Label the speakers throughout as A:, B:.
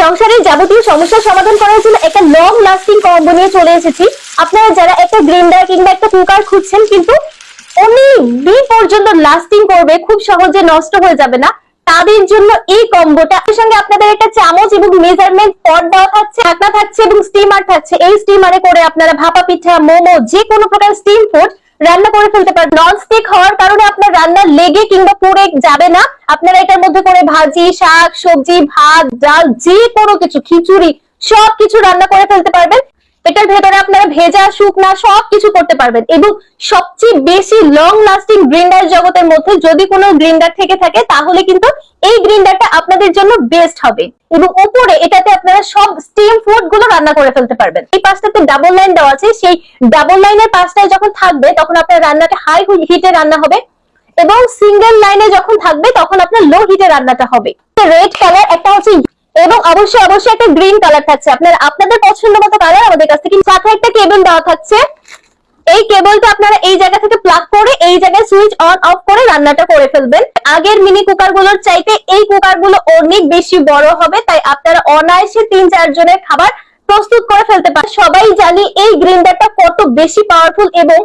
A: সংসারের যাবতীয় সমস্যার সমাধান করার জন্য একটা লং লাস্টিং কম্বো নিয়ে চলে এসেছি। আপনারা যারা একটা গ্রাইন্ডার কিংবা একটা কুকার খুঁজছেন কিন্তু অনেক দিন পর্যন্ত লাস্টিং করবে, খুব সহজে নষ্ট হয়ে যাবে না, তাদের জন্য এই কম্বোটা। এর সঙ্গে আপনাদের একটা চামচ এবং মেজারমেন্ট পট দেওয়া থাকছে, ঢাকনা থাকছে এবং স্টিমার থাকছে। এই স্টিমারে করে আপনারা ভাপা পিঠা, মোমো, যে কোনো প্রকার স্টিম ফুড রান্না করে ফেলতে পারেন। নন স্টিক হওয়ার কারণে আপনার রান্না লেগে কিংবা পুড়ে যাবে না। আপনারা এটার মধ্যে করে ভাজি, শাক, সবজি, ভাত, ডাল, যে কোনো কিছু, খিচুড়ি, সবকিছু রান্না করে ফেলতে পারবেন। এটার ভেতরে আপনারা ভেজা, শুকনা সবকিছু করতে পারবেন। এবং সবচেয়ে বেশি লং লাস্টিং গ্রাইন্ডার জগতের মধ্যে যদি কোনো গ্রাইন্ডার থেকে থাকে তাহলে কিন্তু এই গ্রাইন্ডারটা আপনাদের জন্য বেস্ট হবে। এবং উপরে এটাতে আপনারা সব স্টিম ফুড গুলো রান্না করে ফেলতে পারবেন। এই পাশটাতে ডাবল লাইন দেওয়া আছে, সেই ডাবল লাইনের পাশটায় যখন থাকবে তখন আপনার রান্নাটা হাই হিটে রান্না হবে, এবং সিঙ্গেল লাইনে যখন থাকবে তখন আপনার লো হিটে রান্নাটা হবে। রেড কালার একটা হচ্ছে, এবং অবশ্যই অবশ্যই একটা গ্রিন কালার থাকছে। আপনাদের পছন্দ মতো কালার আমাদের কাছ থেকে। সাথে একটা কেবল দেওয়া থাকছে। এই কেবলটা আপনারা এই জায়গা থেকে প্লাগ করে এই জায়গায় সুইচ অন অফ করে রান্নাটা করে ফেলবেন। আগের মিনি কুকার গুলোর চাইতে এই কুকার গুলো অনেক বেশি বড় হবে, তাই আপনারা অনায়াসে ৩-৪ জনের খাবার প্রস্তুত করে ফেলতে পারেন। সবাই জানি এই গ্রাইন্ডারটা কত বেশি পাওয়ারফুল এবং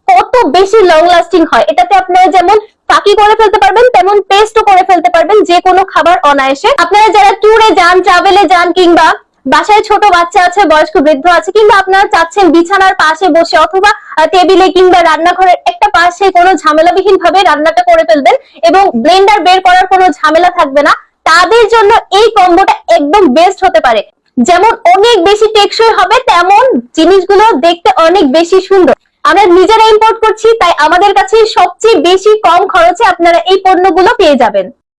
A: কত বেশি লং লাস্টিং হয়। এটাতে আপনারা যেমন ফাঁকি করে ফেলতে পারবেন তেমন পেস্টও করে ফেলতে পারবেন যে কোনো খাবার অনায়াসে। আপনারা যারা ট্যুরে যান, ট্রাভেলে যান, কিংবা বাসায় ছোট বাচ্চা আছে, বয়স্ক বৃদ্ধ আছে, কিংবা আপনারা চাচ্ছেন বিছানার পাশে বসে অথবা টেবিলে কিংবা রান্নাঘরের একটা পাশে কোনো ঝামেলাবিহীন ভাবে রান্নাটা করে ফেলবেন এবং ব্লেন্ডার বের করার কোনো ঝামেলা থাকবে না, তাদের জন্য এই কম্বোটা একদম বেস্ট হতে পারে। যেমন অনেক বেশি টেকসই হবে, তেমন জিনিসগুলো দেখতে অনেক বেশি সুন্দর। আমরা নিজেরা ইম্পোর্ট করছি, তাই আমাদের কাছে সবচেয়ে বেশি কম খরচে আপনারা এই পণ্যগুলো পেয়ে যাবেন।